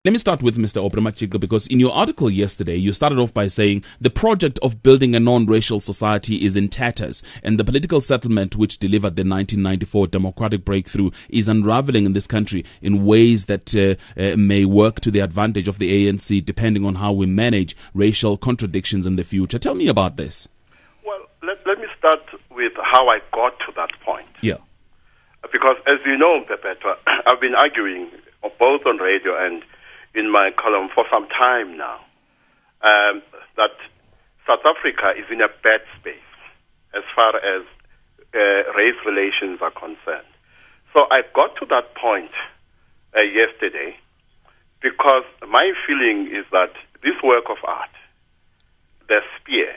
Let me start with Mr. Obremachiko, because in your article yesterday, you started off by saying the project of building a non-racial society is in tatters, and the political settlement which delivered the 1994 democratic breakthrough is unraveling in this country in ways that may work to the advantage of the ANC, depending on how we manage racial contradictions in the future. Tell me about this. Well, let me start with how I got to that point. Yeah. Because as you know, Perpetua, I've been arguing both on radio and in my column for some time now, that South Africa is in a bad space as far as race relations are concerned. So I got to that point yesterday because my feeling is that this work of art, the spear,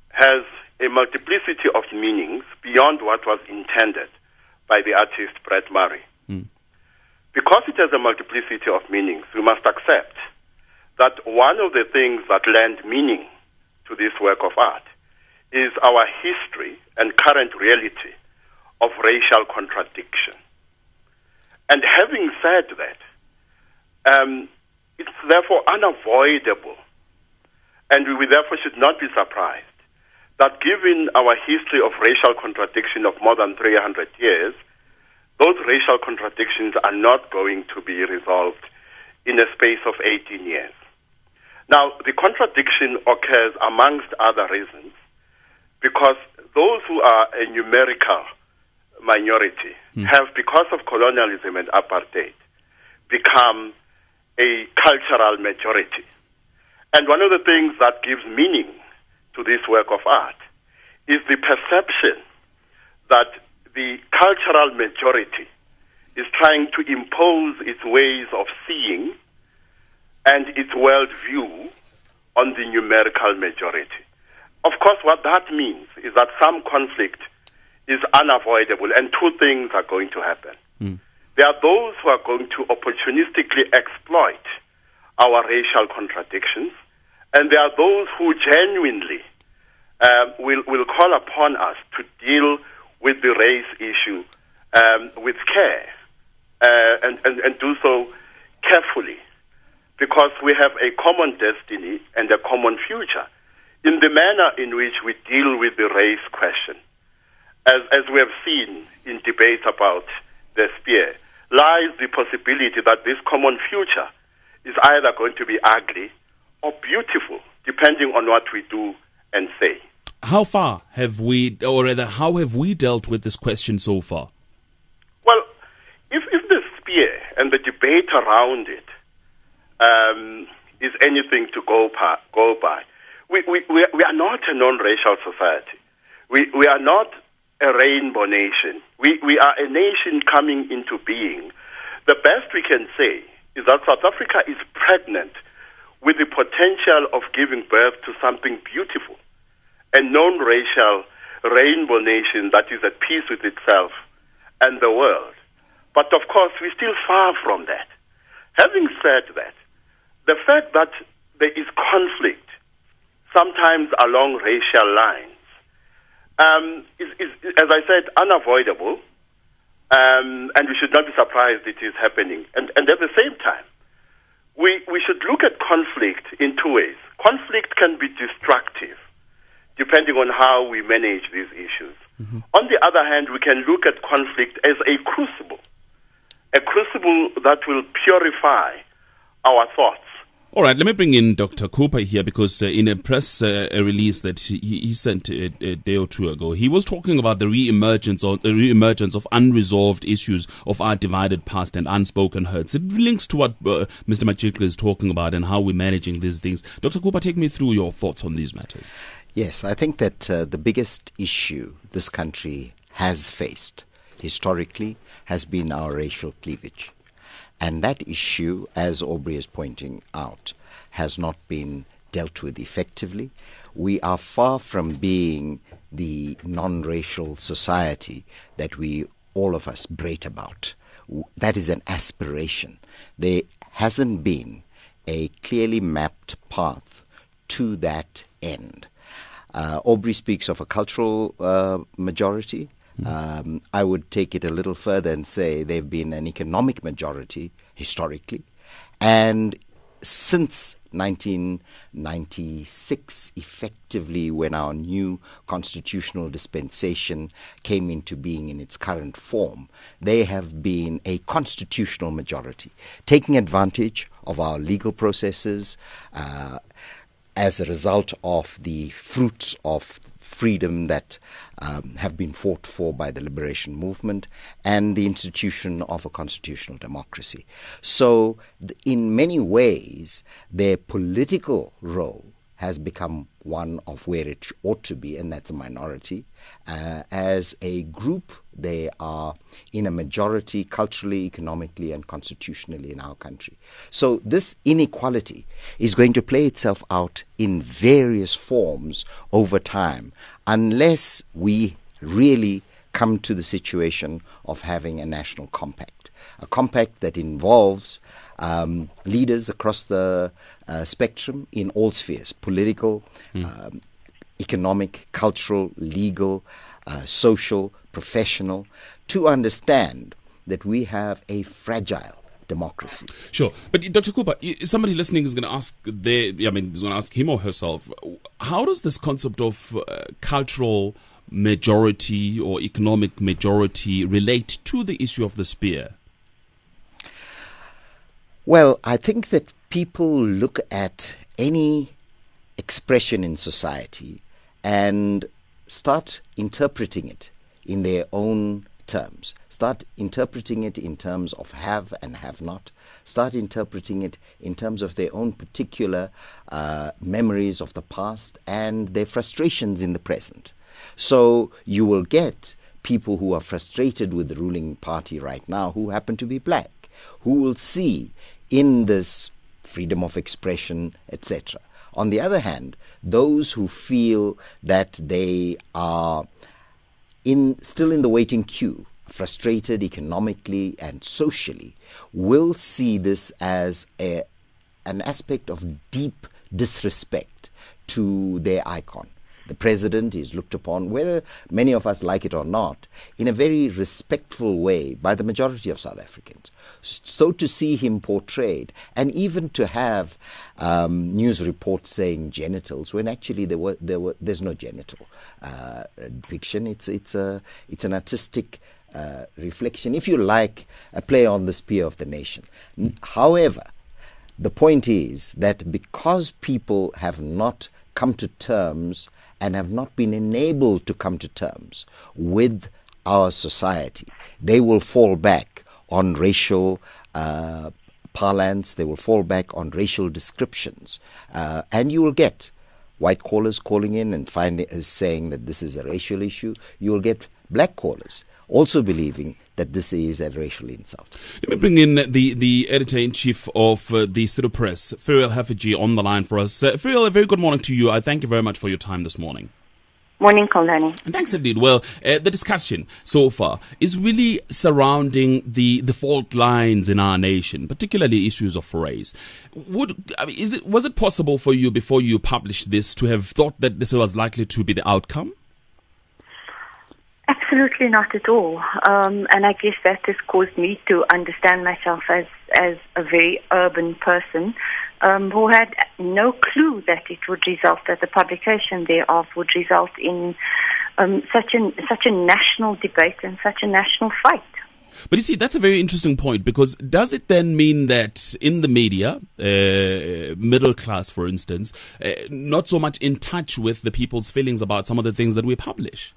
has a multiplicity of meanings beyond what was intended by the artist Brett Murray. Because it has a multiplicity of meanings, we must accept that one of the things that lend meaning to this work of art is our history and current reality of racial contradiction. And having said that, it's therefore unavoidable, and we therefore should not be surprised, that given our history of racial contradiction of more than 300 years, those racial contradictions are not going to be resolved in a space of 18 years. Now, the contradiction occurs amongst other reasons because those who are a numerical minority have, because of colonialism and apartheid, become a cultural majority. And one of the things that gives meaning to this work of art is the perception that the cultural majority is trying to impose its ways of seeing and its worldview on the numerical majority. Of course, what that means is that some conflict is unavoidable, and two things are going to happen. There are those who are going to opportunistically exploit our racial contradictions, and there are those who genuinely will call upon us to deal with the race issue with care and do so carefully, because we have a common destiny and a common future in the manner in which we deal with the race question. As we have seen in debates about the spear, lies the possibility that this common future is either going to be ugly or beautiful, depending on what we do and say. How far have we, or rather, how have we dealt with this question so far? Well, if the spear and the debate around it is anything to go by, we are not a non-racial society. We are not a rainbow nation. We are a nation coming into being. The best we can say is that South Africa is pregnant with the potential of giving birth to something beautiful, a non-racial rainbow nation that is at peace with itself and the world. But of course, we're still far from that. Having said that, the fact that there is conflict, sometimes along racial lines, is, as I said, unavoidable, and we should not be surprised it is happening. And at the same time, we should look at conflict in two ways. Conflict can be destructive, depending on how we manage these issues. On the other hand, we can look at conflict as a crucible that will purify our thoughts. All right, let me bring in Dr. Cooper here, because in a press release that he sent a day or two ago, he was talking about the re-emergence of unresolved issues of our divided past and unspoken hurts. It links to what Mr. Machiko is talking about and how we're managing these things. Dr. Cooper, take me through your thoughts on these matters. Yes, I think that the biggest issue this country has faced historically has been our racial cleavage. And that issue, as Aubrey is pointing out, has not been dealt with effectively. We are far from being the non-racial society that we, all of us, brate about. That is an aspiration. There hasn't been a clearly mapped path to that end. Aubrey speaks of a cultural majority. I would take it a little further and say they've been an economic majority historically, And since 1996, effectively, when our new constitutional dispensation came into being in its current form, they have been a constitutional majority, taking advantage of our legal processes as a result of the fruits of freedom that have been fought for by the liberation movement and the institution of a constitutional democracy. So in many ways, their political role has become one of where it ought to be, and that's a minority. As a group, they are in a majority culturally, economically, and constitutionally in our country. So this inequality is going to play itself out in various forms over time, unless we really come to the situation of having a national compact, a compact that involves leaders across the spectrum in all spheres: political, economic, cultural, legal, social, professional, to understand that we have a fragile democracy. Sure. But Dr. Cooper, somebody listening is going to ask is going to ask him or herself, how does this concept of cultural majority or economic majority relate to the issue of the spear? Well, I think that people look at any expression in society and start interpreting it in their own terms. Start interpreting it in terms of have and have not. Start interpreting it in terms of their own particular memories of the past and their frustrations in the present. So you will get people who are frustrated with the ruling party right now who happen to be black, who will see in this freedom of expression, etc. On the other hand, those who feel that they are still in the waiting queue, frustrated economically and socially, will see this as an aspect of deep disrespect to their icon. The president is looked upon, whether many of us like it or not, in a very respectful way by the majority of South Africans. So to see him portrayed, and even to have news reports saying genitals, when actually there's no genital depiction. It's an artistic reflection, if you like, a play on the spear of the nation. However, the point is that because people have not come to terms and have not been enabled to come to terms with our society, they will fall back on racial parlance, they will fall back on racial descriptions. And you will get white callers calling in and saying that this is a racial issue. You will get black callers also believing that this is a racial insult. Let me bring in the editor-in-chief of the City Press, Ferial Haffiji, on the line for us. Ferial, a very good morning to you. I thank you very much for your time this morning. Morning, Koldani. And thanks indeed. Well, the discussion so far is really surrounding the fault lines in our nation, particularly issues of race. Was it possible for you, before you published this, to have thought that this was likely to be the outcome? Absolutely not at all. And I guess that has caused me to understand myself as a very urban person who had no clue that it would result, that the publication thereof would result in such a national debate and such a national fight. But you see, that's a very interesting point, because does it then mean that in the media, middle class, for instance, not so much in touch with the people's feelings about some of the things that we publish?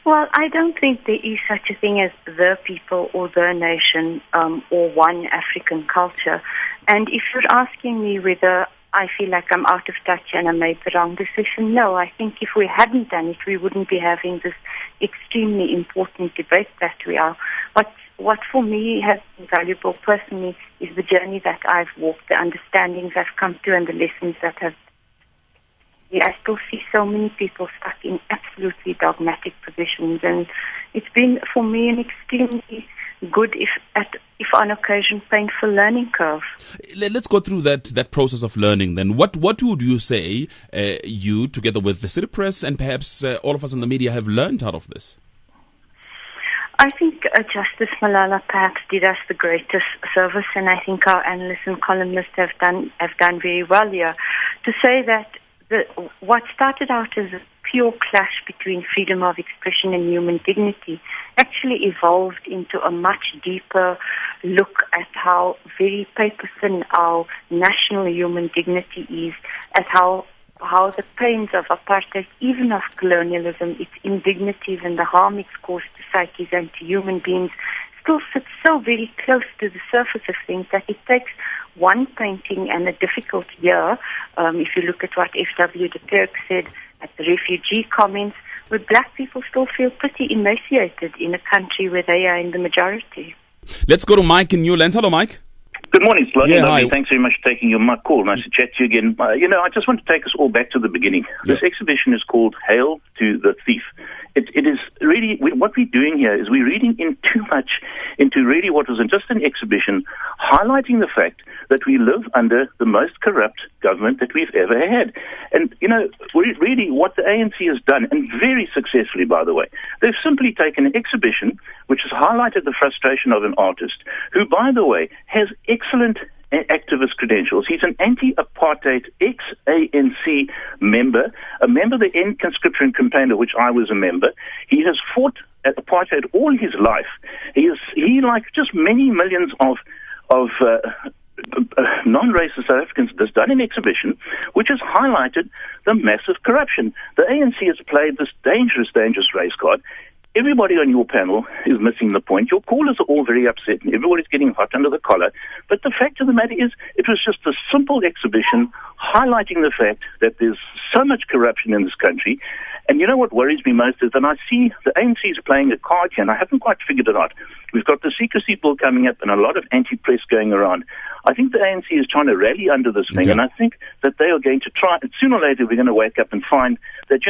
Well, I don't think there is such a thing as the people or the nation or one African culture. And if you're asking me whether I feel like I'm out of touch and I made the wrong decision, no. I think if we hadn't done it, we wouldn't be having this extremely important debate that we are. What for me has been valuable personally is the journey that I've walked, the understandings I've come to, and the lessons that have. I still see so many people stuck in absolutely dogmatic positions, and it's been for me an extremely good, if on occasion painful, learning curve. Let's go through that process of learning then. What would you say you, together with the City Press and perhaps all of us in the media, have learned out of this? I think Justice Malala perhaps did us the greatest service, and I think our analysts and columnists have done very well here to say that what started out as a pure clash between freedom of expression and human dignity actually evolved into a much deeper look at how very paper-thin our national human dignity is, at how the pains of apartheid, even of colonialism, its indignities and the harm it's caused to psyches and to human beings still sits so very close to the surface of things that it takes one painting and a difficult year, if you look at what F.W. de Klerk said at the refugee comments, where black people still feel pretty emaciated in a country where they are in the majority. Let's go to Mike in Newlands. Hello, Mike. Good morning, Slotty. Yeah, hi. Thanks very much for taking my call. Nice to chat to you again. I just want to take us all back to the beginning. Yeah. This exhibition is called Hail to the Thief. It is really, what we're doing here is we're reading in too much into really what was just an exhibition, highlighting the fact that we live under the most corrupt government that we've ever had. And, really what the ANC has done, and very successfully, by the way, they've simply taken an exhibition which has highlighted the frustration of an artist who, by the way, has excellent activist credentials. He's an anti-apartheid ex-ANC member, a member of the End Conscription campaigner, which I was a member. He has fought at apartheid all his life. He, like just many millions of non-racist South Africans, has done an exhibition which has highlighted the massive corruption. The ANC has played this dangerous race card. Everybody on your panel is missing the point. Your callers are all very upset and everybody's getting hot under the collar. But the fact of the matter is, it was just a simple exhibition highlighting the fact that there's so much corruption in this country. And you know what worries me most is that I see the ANC is playing a card here, and I haven't quite figured it out. We've got the secrecy bill coming up and a lot of anti-press going around. I think the ANC is trying to rally under this thing, and I think that they are going to try, and sooner or later we're going to wake up and find that,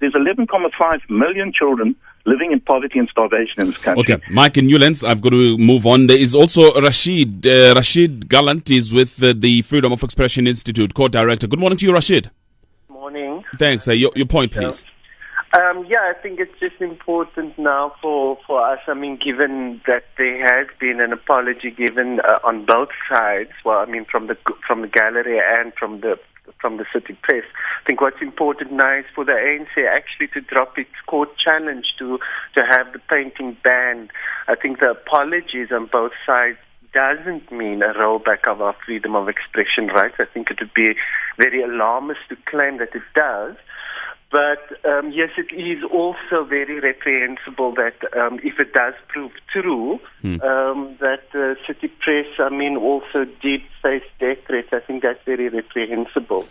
there's 11.5 million children living in poverty and starvation in this country. Okay, Mike in Newlands, I've got to move on. There is also Rashid. Rashid Gallant is with the Freedom of Expression Institute, co-director. Good morning to you, Rashid. Morning. Thanks. Your point, please. I think it's just important now for us. I mean, given that there has been an apology given on both sides. Well, I mean, from the gallery and from the city press. I think what's important now is for the ANC actually to drop its court challenge to have the painting banned. I think the apologies on both sides doesn't mean a rollback of our freedom of expression rights. I think it would be very alarmist to claim that it does. But yes, it is also very reprehensible that if it does prove true, that the city press, also did face death threats. I think that's very reprehensible.